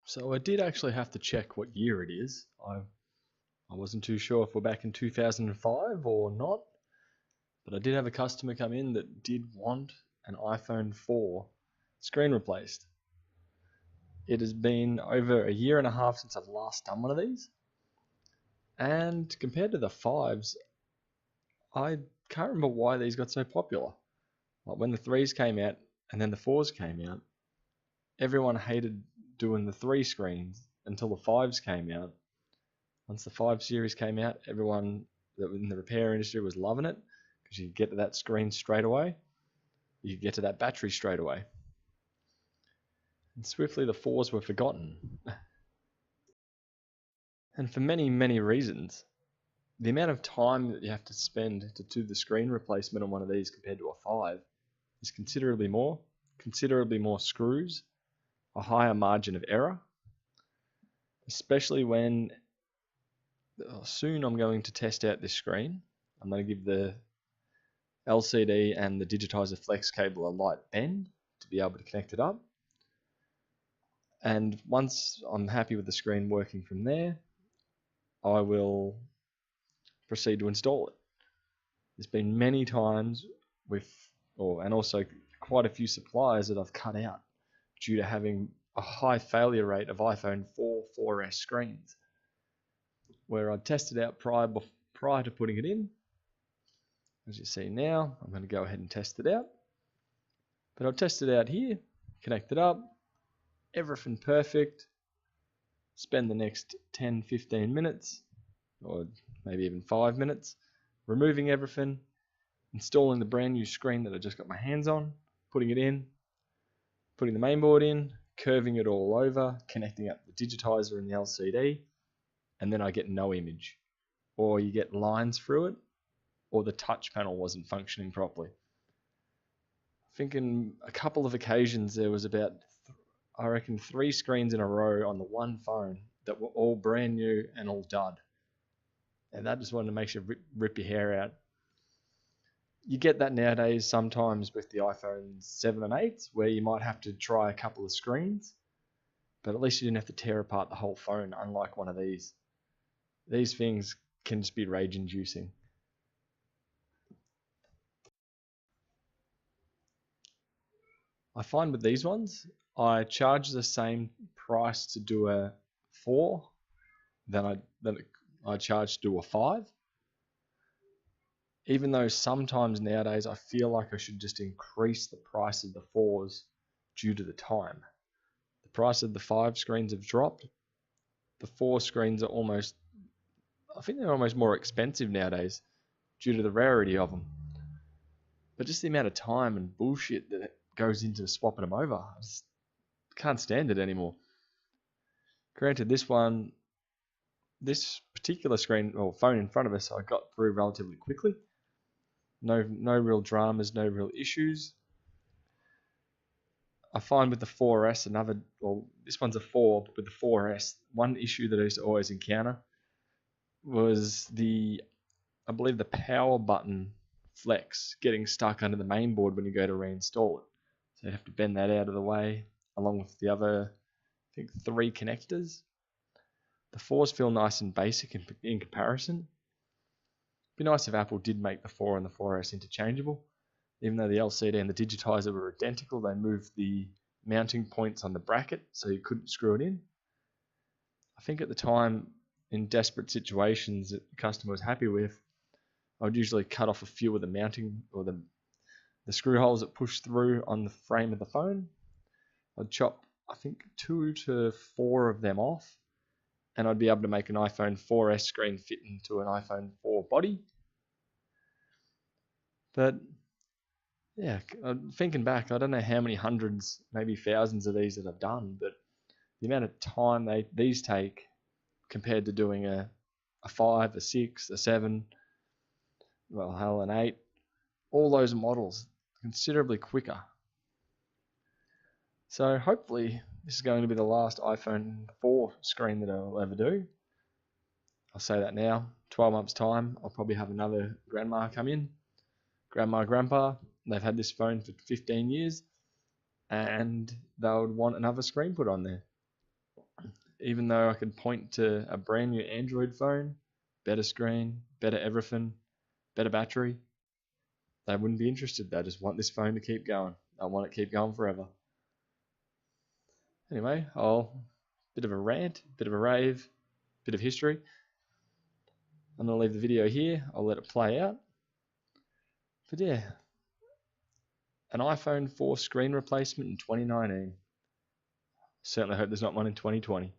So I did actually have to check what year it is. I wasn't too sure if we're back in 2005 or not, but I did have a customer come in that did want an iPhone 4 screen replaced. It has been over a year and a half since I've last done one of these, and compared to the 5s, I can't remember why these got so popular. Like when the 3s came out and then the 4s came out, everyone hated doing the 3 screens until the 5s came out. Once the 5 series came out, everyone that was in the repair industry was loving it because you could get to that screen straight away. You could get to that battery straight away. And swiftly the 4s were forgotten. And for many, many reasons. The amount of time that you have to spend to do the screen replacement on one of these compared to a 5 is considerably more screws, a higher margin of error, especially when soon I'm going to test out this screen. I'm going to give the LCD and the digitizer flex cable a light bend to be able to connect it up. And once I'm happy with the screen working from there, I will proceed to install it. There's been many times and also quite a few suppliers that I've cut out due to having a high failure rate of iPhone 4 4S screens, where I tested out prior to putting it in. As you see now, I'm going to go ahead and test it out. But I'll test it out here, connect it up, everything perfect. Spend the next 10-15 minutes, or maybe even 5 minutes, removing everything, installing the brand new screen that I just got my hands on, putting it in, putting the mainboard in, curving it all over, connecting up the digitizer and the LCD, and then I get no image. Or you get lines through it, or the touch panel wasn't functioning properly. I think in a couple of occasions there was about, I reckon, 3 screens in a row on the one phone that were all brand new and all dud. And that just wanted to make you rip your hair out. You get that nowadays sometimes with the iPhone 7 and 8s, where you might have to try a couple of screens, but at least you didn't have to tear apart the whole phone, unlike one of these. These things can just be rage-inducing. I find with these ones, I charge the same price to do a 4 than I charge to do a 5. Even though sometimes nowadays I feel like I should just increase the price of the 4s due to the time. The price of the 5 screens have dropped. The 4 screens are I think they're almost more expensive nowadays due to the rarity of them. But just the amount of time and bullshit that goes into swapping them over, I just can't stand it anymore. Granted, this particular screen or phone in front of us, I got through relatively quickly. No real dramas, no real issues. I find with the 4S this one's a 4, but with the 4S, one issue that I used to always encounter was I believe the power button flex getting stuck under the main board when you go to reinstall it. So you have to bend that out of the way, along with the other, I think, 3 connectors. The 4s feel nice and basic in comparison. It'd be nice if Apple did make the 4 and the 4S interchangeable. Even though the LCD and the digitizer were identical, they moved the mounting points on the bracket so you couldn't screw it in. I think at the time, in desperate situations that the customer was happy with, I would usually cut off a few of the mounting or the screw holes that push through on the frame of the phone. I'd chop, I think, 2 to 4 of them off, and I'd be able to make an iPhone 4S screen fit into an iPhone 4 body. But yeah, thinking back, I don't know how many hundreds, maybe thousands of these that I've done, but the amount of time these take compared to doing a 5, a 6, a 7, well, hell, an 8, all those models, considerably quicker. So hopefully this is going to be the last iPhone 4 screen that I'll ever do. I'll say that now. 12 months time, I'll probably have another grandma come in. Grandma, grandpa, they've had this phone for 15 years and they would want another screen put on there. Even though I could point to a brand new Android phone, better screen, better everything, better battery, they wouldn't be interested. They just want this phone to keep going. I want it to keep going forever. Anyway, bit of a rant, bit of a rave, bit of history. I'm going to leave the video here. I'll let it play out. But yeah, an iPhone 4 screen replacement in 2019. Certainly hope there's not one in 2020.